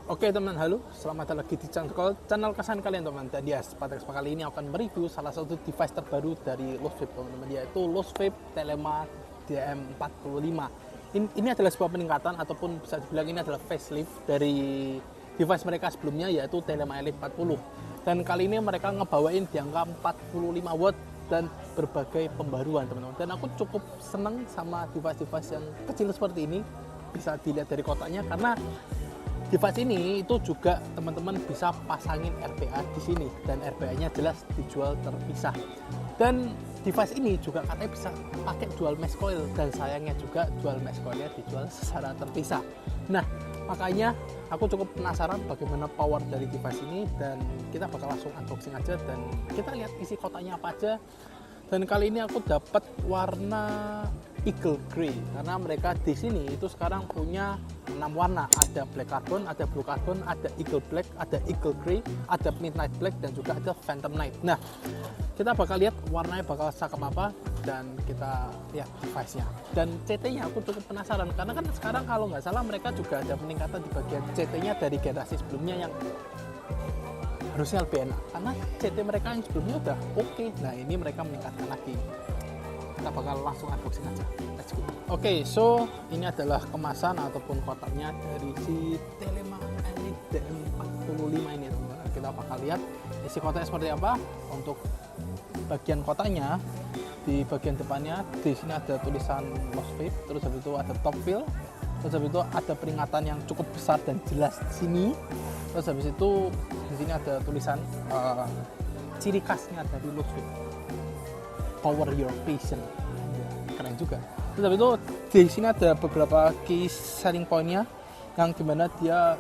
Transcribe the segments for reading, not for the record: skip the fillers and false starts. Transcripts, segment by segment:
Oke teman, halo, selamat datang lagi di channel kesan kalian teman. Dan ya, pada kesempatan kali ini akan mereview salah satu device terbaru dari Lost Vape teman-teman, yaitu Lost Vape Telema DM45. Ini adalah sebuah peningkatan ataupun bisa dibilang ini adalah facelift dari device mereka sebelumnya, yaitu Telema Elite 40. Dan kali ini mereka ngebawain di angka 45 watt dan berbagai pembaruan teman-teman. Dan aku cukup seneng sama device-device yang kecil seperti ini. Bisa dilihat dari kotaknya, karena device ini itu juga teman-teman bisa pasangin RPA di sini, dan RPA-nya jelas dijual terpisah. Dan device ini juga katanya bisa pakai dual mesh coil, dan sayangnya juga dual mesh coilnya dijual secara terpisah. Nah, makanya aku cukup penasaran bagaimana power dari device ini, dan kita bakal langsung unboxing aja dan kita lihat isi kotaknya apa aja. Dan kali ini aku dapat warna Eagle Grey, karena mereka di sini itu sekarang punya 6 warna. Ada black carbon, ada blue carbon, ada eagle black, ada eagle grey, ada midnight black, dan juga ada phantom night. Nah, kita bakal lihat warnanya bakal cakep apa, dan kita lihat device-nya. Dan CT-nya aku cukup penasaran, karena kan sekarang kalau nggak salah mereka juga ada peningkatan di bagian CT-nya dari generasi sebelumnya yang harusnya lebih enak, karena CT mereka yang sebelumnya udah oke. Nah, ini mereka meningkatkan lagi. Kita bakal langsung unboxing aja. Let's go. Oke, so ini adalah kemasan ataupun kotaknya dari si Telema Elite DM45 ini teman-teman. Kita bakal lihat isi kotaknya seperti apa. Untuk bagian kotaknya, di bagian depannya di sini ada tulisan Lost Vape, terus habis itu ada top fill, terus habis itu ada peringatan yang cukup besar dan jelas di sini. Terus habis itu di sini ada tulisan ciri khasnya dari Lost Vape, power your passion. Keren juga. Terus habis itu di sini ada beberapa key selling point-nya, yang dimana dia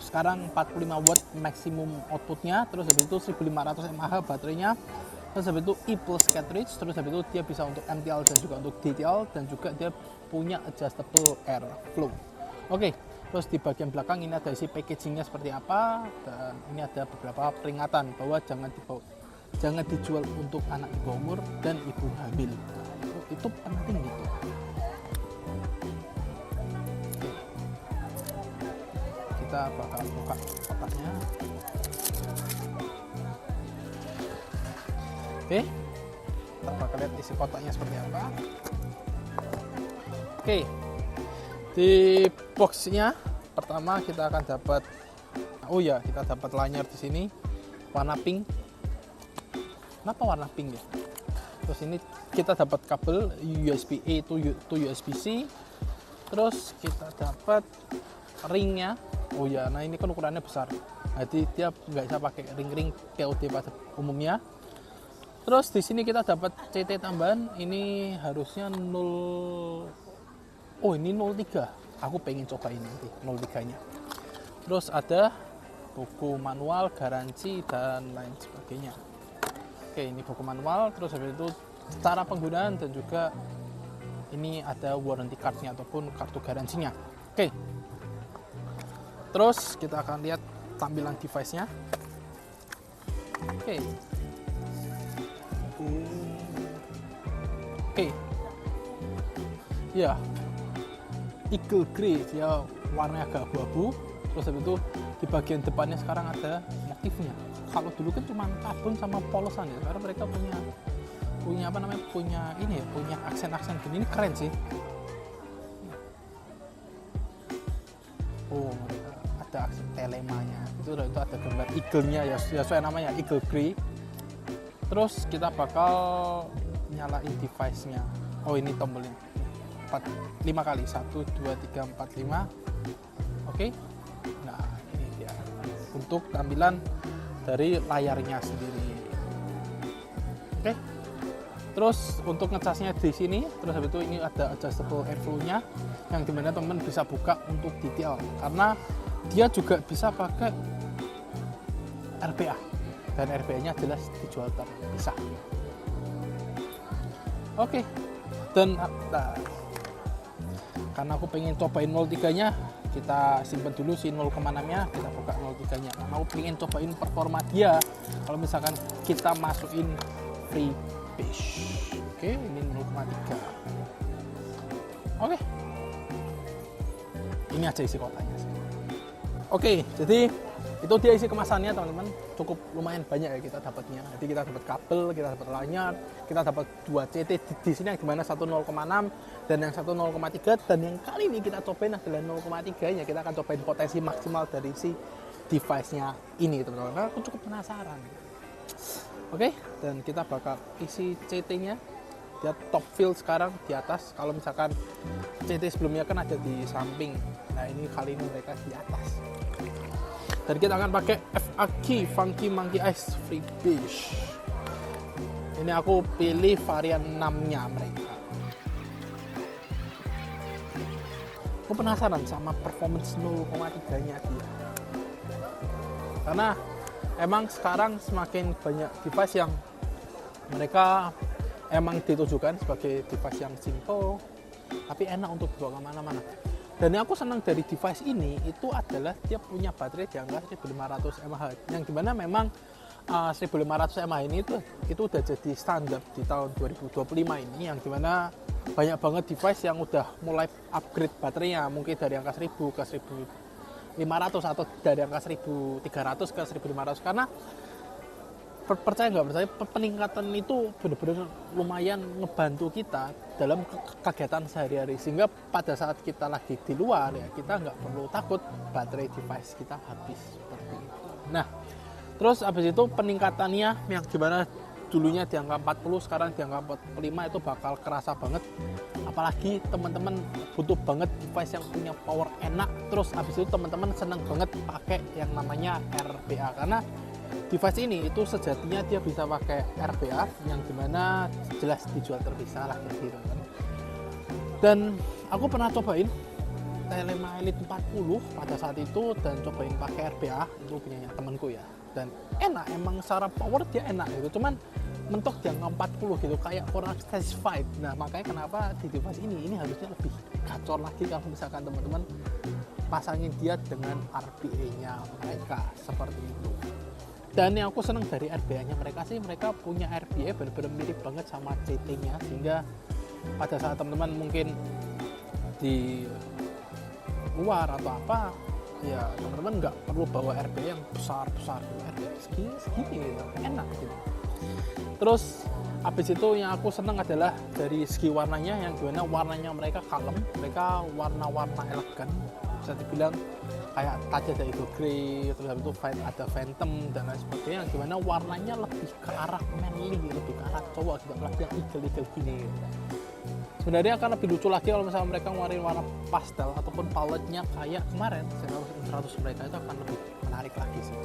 sekarang 45 watt maximum outputnya, terus habis itu 1500 mAh baterainya, terus habis itu E+ cartridge, terus habis itu dia bisa untuk MTL dan juga untuk DTL, dan juga dia punya adjustable air flow. Oke, terus di bagian belakang ini ada isi packagingnya seperti apa, dan ini ada beberapa peringatan bahwa jangan dijual untuk anak di bawah umur dan ibu hamil. Nah, itu penting gitu. Oke. Kita bakal buka kotaknya. Oke, kita bakal lihat isi kotaknya seperti apa. Oke, di boxnya pertama kita akan dapat, kita dapat lanyard di sini warna pink. Kenapa warna pink ya? Terus ini kita dapat kabel USB-A to USB-C. Terus kita dapat ringnya. Nah ini kan ukurannya besar, jadi dia nggak bisa pakai ring-ring POD pada umumnya. Terus di sini kita dapat CT tambahan. Ini harusnya 0. Ini 03. Aku pengen cobain nanti 03-nya. Terus ada buku manual, garansi, dan lain sebagainya. Oke, ini buku manual, terus habis itu cara penggunaan, dan juga ini ada warranty card-nya ataupun kartu garansinya. Oke, terus kita akan lihat tampilan device-nya. Oke, ya, Eagle Grey, dia warnanya agak abu-abu. Terus habis itu di bagian depannya sekarang ada motifnya. Kalau dulu kan cuma karbon sama polosan ya, sekarang mereka punya punya aksen-aksen gini. Ini keren sih. Mereka ada aksen telemanya. Itu ada gambar eagle-nya ya sesuai namanya, Eagle Grey. Terus kita bakal nyalain device-nya. Ini tombolnya 5 kali, 1, 2, 3, 4, 5. Oke. Nah, ini dia untuk tampilan dari layarnya sendiri. Oke. Terus untuk ngecasnya di sini, terus habis itu ini ada adjustable airflow-nya, yang dimana teman bisa buka untuk detail, karena dia juga bisa pakai RPA, dan RPA-nya jelas dijual terpisah. Oke. Dan karena aku pengen cobain 03-nya, kita simpan dulu si 0,6-nya, kita buka 03-nya. Karena aku pengen cobain performa dia kalau misalkan kita masukin free base. Oke, ini 0,3. Oke, ini aja isi kotaknya sih. Oke, jadi itu dia isi kemasannya teman-teman. Cukup lumayan banyak ya kita dapatnya. Jadi kita dapat kabel, kita dapat lanyard, kita dapat 2 CT di sini yang dimana satu 0,6 dan yang satu 0,3, dan yang kali ini kita cobain adalah 0,3 nya. Kita akan cobain potensi maksimal dari si device-nya ini teman-teman. Karena aku cukup penasaran. Oke, dan kita bakal isi CT-nya. Dia top fill sekarang di atas. Kalau misalkan CT sebelumnya kan ada di samping, nah ini kali ini mereka di atas. Dan kita akan pakai FAQ Funky Monkey Ice Freebish. Ini aku pilih varian 6 nya mereka. Aku penasaran sama performance 0,3 nya dia, karena emang sekarang semakin banyak device yang mereka emang ditujukan sebagai device yang simple tapi enak untuk dibawa kemana-mana. Dan yang aku senang dari device ini itu adalah dia punya baterai di angka 1500 mAh, yang dimana memang 1500 mAh ini itu udah jadi standar di tahun 2025 ini, yang dimana banyak banget device yang udah mulai upgrade baterainya, mungkin dari angka 1000 ke 1500 atau dari angka 1300 ke 1500. Karena percaya nggak percaya, peningkatan itu benar-benar lumayan ngebantu kita dalam kegiatan sehari-hari, sehingga pada saat kita lagi di luar ya kita nggak perlu takut baterai device kita habis seperti itu. Nah, terus abis itu peningkatannya yang gimana dulunya di angka 40 sekarang di angka 45 itu bakal kerasa banget, apalagi teman-teman butuh banget device yang punya power enak. Terus abis itu teman-teman seneng banget pakai yang namanya RBA, karena device ini itu sejatinya dia bisa pakai RBA yang dimana jelas dijual terpisah lah gitu kan. Dan aku pernah cobain Telema Elite 40 pada saat itu dan cobain pakai RBA, itu punyanya temanku ya, dan enak, emang secara power dia enak gitu, cuman mentok di angka 40 gitu, kayak kurang satisfied. Nah makanya kenapa di device ini harusnya lebih gacor lagi kalau misalkan teman-teman pasangin dia dengan RBA nya mereka seperti itu. Dan yang aku senang dari RBA-nya mereka sih, mereka punya RBA benar-benar mirip banget sama CT-nya, sehingga pada saat teman-teman mungkin di luar atau apa, ya teman-teman nggak perlu bawa RBA yang besar-besar, RBA segini gitu, enak gitu. Terus habis itu yang aku senang adalah dari segi warnanya, yang dimana warnanya mereka kalem, mereka warna-warna elegan, bisa dibilang kayak tadi ada Eagle Grey, terus habis itu ada Phantom dan lain sebagainya, yang dimana warnanya lebih ke arah manly, lebih ke arah cowok, tidak lagi yang eagle gini gitu. Sebenarnya akan lebih lucu lagi kalau misalnya mereka ngeluarin warna pastel ataupun paletnya kayak kemarin Xenon 100 mereka, itu akan lebih menarik lagi sih.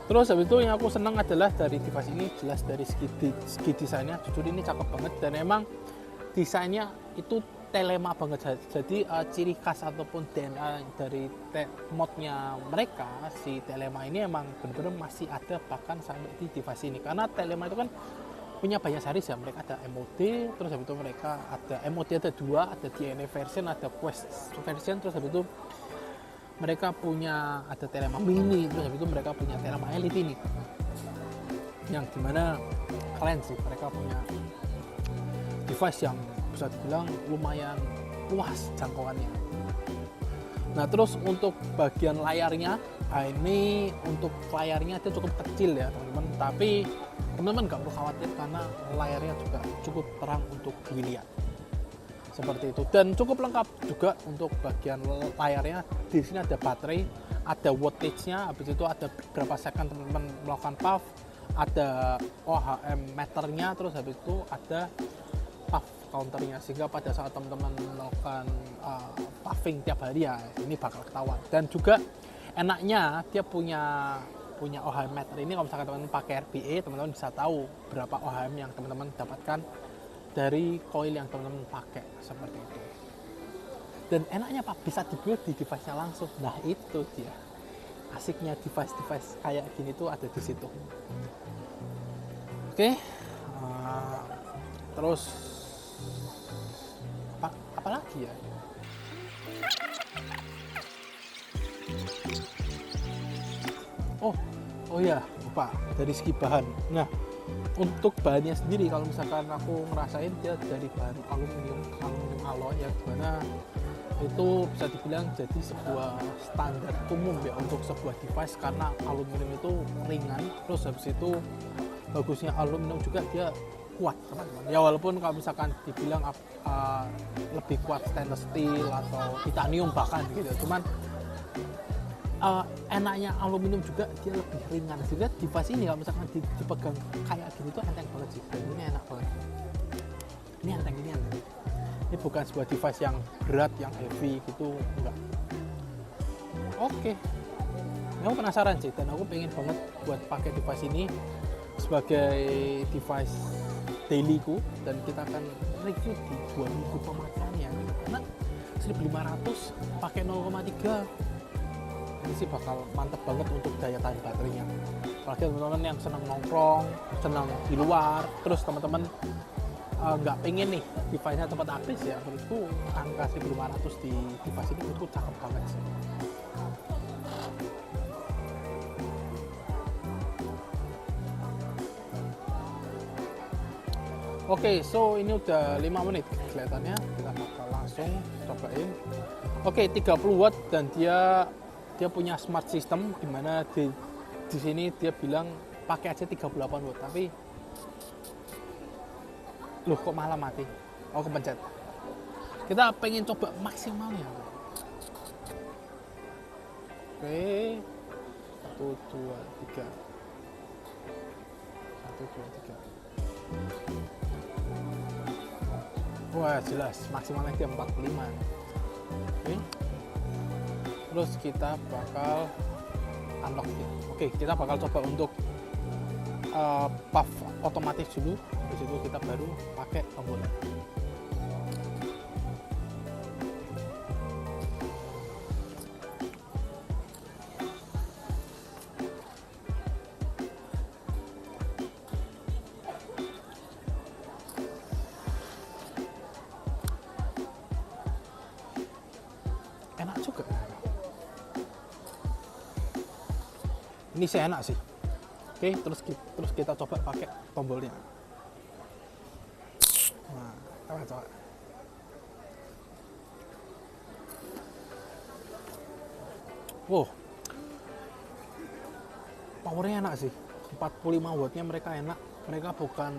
Terus habis itu yang aku senang adalah dari device ini jelas dari segi desainnya, jujur ini cakep banget, dan emang desainnya itu Telema banget. Jadi ciri khas ataupun DNA dari modnya mereka, si Telema ini emang benar-benar masih ada bahkan sampai di device ini. Karena Telema itu kan punya banyak series ya, mereka ada MOD, terus habis itu mereka ada MOD ada 2, ada DNA version, ada Quest version, terus habis itu mereka punya ada Telema Mini, terus habis itu mereka punya Telema Elite ini, yang dimana keren sih, mereka punya device yang bisa dibilang lumayan luas jangkauannya. Nah terus untuk bagian layarnya, ini untuk layarnya itu cukup kecil ya teman-teman, tapi teman-teman nggak perlu khawatir karena layarnya juga cukup terang untuk dilihat seperti itu, dan cukup lengkap juga untuk bagian layarnya. Di sini ada baterai, ada wattage-nya, habis itu ada berapa second teman-teman melakukan puff, ada OHM meternya, terus habis itu ada puff counternya, sehingga pada saat teman-teman melakukan puffing tiap hari ya ini bakal ketahuan. Dan juga enaknya dia punya OHM meter ini, kalau misalkan teman-teman pakai RBA, teman-teman bisa tahu berapa OHM yang teman-teman dapatkan dari coil yang teman-teman pakai seperti itu. Dan enaknya Pak, bisa di-build di device-nya langsung. Nah itu dia asiknya device kayak gini tuh ada di situ. Oke, terus apa lagi ya? Oh ya, lupa dari segi bahan. Nah, untuk bahannya sendiri kalau misalkan aku ngerasain dia dari bahan aluminium alloy, yang dimana itu bisa dibilang jadi sebuah standar umum ya untuk sebuah device, karena aluminium itu ringan, terus habis itu bagusnya aluminium juga dia kuat teman-teman ya, walaupun kalau misalkan dibilang lebih kuat stainless steel atau titanium bahkan gitu, cuman enaknya aluminium juga dia lebih ringan, sehingga device ini kalau misalkan dipegang kayak gini tuh enteng banget sih, dan ini enak banget, ini enteng, ini bukan sebuah device yang berat, yang heavy gitu, enggak. Oke, aku penasaran sih, dan aku pengen banget buat pakai device ini sebagai device dailyku, dan kita akan review di 2 minggu pemakaiannya gitu. Karena 1500 pakai 0,3 ini sih bakal mantep banget untuk daya tahan baterainya, apalagi teman-teman yang senang nongkrong, senang di luar, terus teman-teman nggak pengen nih device-nya cepat habis ya, menurutku angka 1500 di device ini menurutku cakep banget sih. Oke, so ini udah 5 menit kelihatannya, kita bakal langsung cobain. Oke, 30 watt dan dia punya smart system, dimana di sini dia bilang pakai aja 38 watt, tapi loh kok malah mati. Oh, kepencet. Kita pengen coba maksimalnya. Oke, 1 2 3 1 2 3. Wah, jelas maksimalnya dia 45. Oke. Terus kita bakal unlock ya. Oke, kita bakal coba untuk puff otomatis dulu. Di situ kita baru pakai tombolnya. Enak juga. Ini sih enak sih. Oke, terus kita coba pakai tombolnya. Nah, coba. Wow, powernya enak sih. 45 wattnya mereka enak. Mereka bukan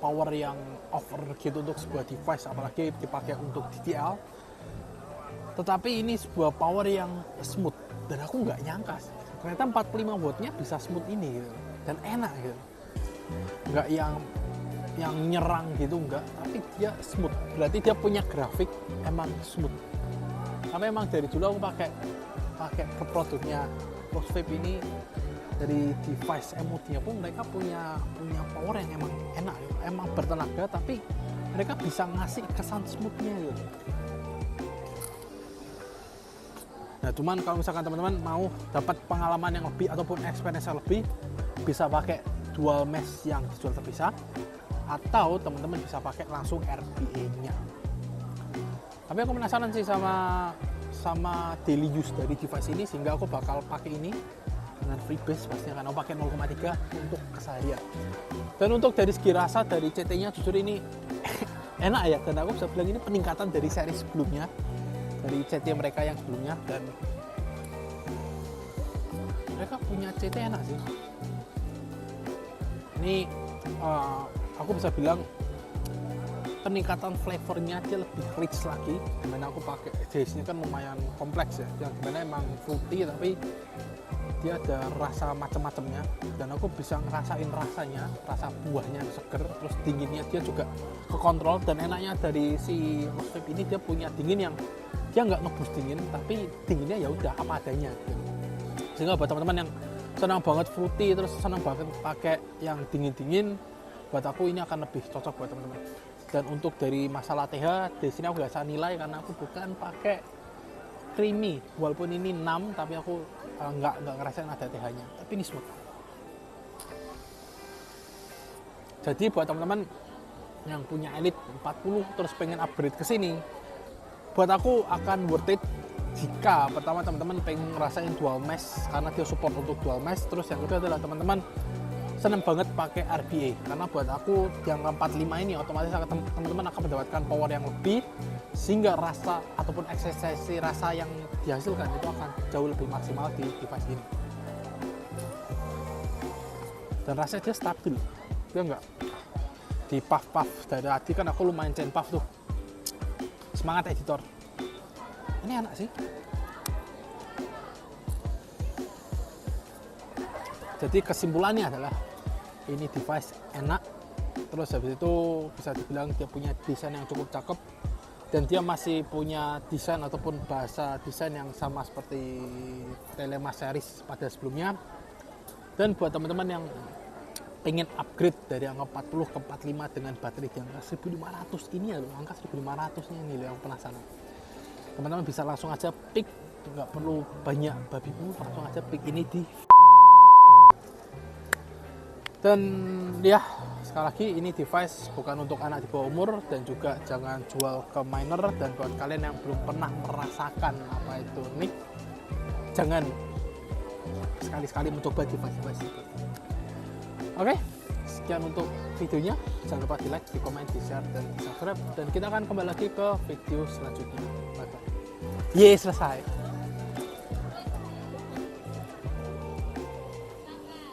power yang over gitu untuk sebuah device, apalagi dipakai untuk DTL. Tetapi ini sebuah power yang smooth, dan aku nggak nyangka sih. Ternyata 45 wattnya bisa smooth ini gitu, dan enak gitu. Nggak yang nyerang gitu, enggak, tapi dia smooth. Berarti dia punya grafik emang smooth. Tapi emang dari dulu aku pakai ke produknya Lost Vape ini, dari device MOD-nya pun mereka punya power yang emang enak gitu. Emang bertenaga, tapi mereka bisa ngasih kesan smoothnya gitu. Nah, cuman kalau misalkan teman-teman mau dapat pengalaman yang lebih ataupun experience yang lebih, bisa pakai dual mesh yang dijual terpisah, atau teman-teman bisa pakai langsung RBA-nya. Tapi aku penasaran sih sama daily use dari device ini, sehingga aku bakal pakai ini dengan freebase pastinya, karena aku pakai 0,3 untuk keseharian. Dan untuk dari segi rasa dari CT-nya jujur ini enak ya, dan aku bisa bilang ini peningkatan dari seri sebelumnya, dari CT mereka yang sebelumnya, dan mereka punya CT enak sih. Ini aku bisa bilang peningkatan flavornya dia lebih rich lagi, dimana aku pakai taste-nya kan lumayan kompleks ya, yang dimana emang fruity tapi dia ada rasa macam-macamnya, dan aku bisa ngerasain rasanya, rasa buahnya yang seger, terus dinginnya dia juga kekontrol. Dan enaknya dari si Lost Vape ini, dia punya dingin yang dia nggak ngebus dingin, tapi dinginnya ya udah apa adanya gitu. Sehingga buat teman-teman yang senang banget fruity, terus senang banget pakai yang dingin-dingin, buat aku ini akan lebih cocok buat teman-teman. Dan untuk dari masalah TH, di sini aku nggak bisa nilai karena aku bukan pakai creamy, walaupun ini 6, tapi aku nggak ngerasain ada TH-nya, tapi ini smooth. Jadi buat teman-teman yang punya Elite 40 terus pengen upgrade ke sini, buat aku akan worth it jika pertama teman-teman pengen ngerasain dual mesh, karena dia support untuk dual mesh. Terus yang kedua adalah teman-teman seneng banget pakai RBA, karena buat aku yang 45 ini otomatis teman-teman akan mendapatkan power yang lebih, sehingga rasa ataupun eksistensi rasa yang dihasilkan itu akan jauh lebih maksimal di device ini. Dan rasanya dia stabil, dia enggak di puff dari tadi kan aku lumayan puff tuh. Semangat editor, ini enak sih. Jadi kesimpulannya adalah ini device enak, terus habis itu bisa dibilang dia punya desain yang cukup cakep, dan dia masih punya desain ataupun bahasa desain yang sama seperti Telema series pada sebelumnya. Dan buat teman-teman yang pengen upgrade dari angka 40 ke 45 dengan baterai di angka 1500 ini ya loh, angka 1500 ini loh yang penasaran, teman-teman bisa langsung aja pick, nggak perlu banyak babi bu, langsung aja pick ini di. Dan ya sekali lagi ini device bukan untuk anak di bawah umur, dan juga jangan jual ke minor. Dan buat kalian yang belum pernah merasakan apa itu mic, jangan sekali-sekali mencoba device itu. Oke, sekian untuk videonya. Jangan lupa di like, di komen, di share, dan di subscribe. Dan kita akan kembali lagi ke video selanjutnya. Bye bye. Yeay, selesai.